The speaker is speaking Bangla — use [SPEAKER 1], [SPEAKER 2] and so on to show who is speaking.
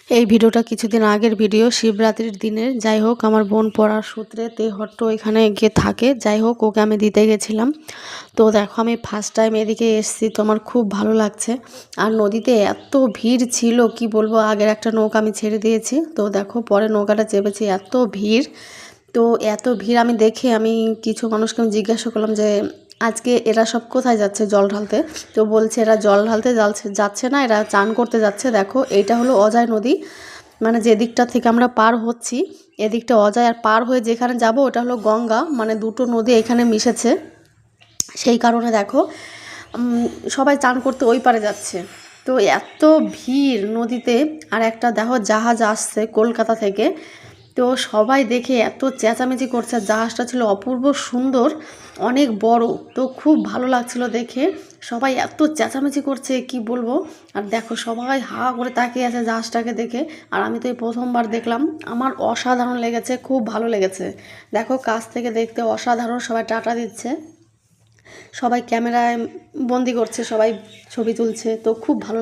[SPEAKER 1] এই ভিডিওটা কিছুদিন আগের ভিডিও, শিবরাত্রির দিনের। যাই হোক, আমার বোন পড়ার সূত্রে তেহট্ট এখানে গিয়ে থাকে। যাই হোক, ওকে আমি দিতে গেছিলাম। তো দেখো, আমি ফার্স্ট টাইম এদিকে এসেছি, তো আমার খুব ভালো লাগছে। আর নদীতে এত ভিড় ছিল, কি বলবো। আগের একটা নৌকা আমি ছেড়ে দিয়েছি, তো দেখো পরে নৌকাটা চেপেছি, এত ভিড়। তো এত ভিড় আমি দেখে আমি কিছু মানুষকে আমি জিজ্ঞাসা করলাম যে আজকে এরা সব কোথায় যাচ্ছে জল ঢালতে। তো বলছে এরা জল ঢালতে যাচ্ছে না, এরা চান করতে যাচ্ছে। দেখো, এইটা হলো অজয় নদী, মানে যে দিকটা থেকে আমরা পার হচ্ছি এদিকটা অজয়, আর পার হয়ে যেখানে যাব ওটা হলো গঙ্গা। মানে দুটো নদী এখানে মিশেছে, সেই কারণে দেখো সবাই চান করতে ওই পারে যাচ্ছে। তো এত ভিড় নদীতে। আর একটা দেখো জাহাজ আসছে কলকাতা থেকে, তো সবাই দেখে এত চেঁচামেচি করছে। জাহাজটা ছিল অপূর্ব সুন্দর, অনেক বড়, তো খুব ভালো লাগছিল দেখে। সবাই এত চেঁচামেচি করছে, কি বলবো। আর দেখো সবাই হা করে তাকিয়ে আছে জাহাজটাকে দেখে। আর আমি তো এই প্রথমবার দেখলাম, আমার অসাধারণ লেগেছে, খুব ভালো লেগেছে। দেখো কাছ থেকে দেখতে অসাধারণ, সবাই টাটা দিচ্ছে, সবাই ক্যামেরায় বন্দি করছে, সবাই ছবি তুলছে, তো খুব ভালো।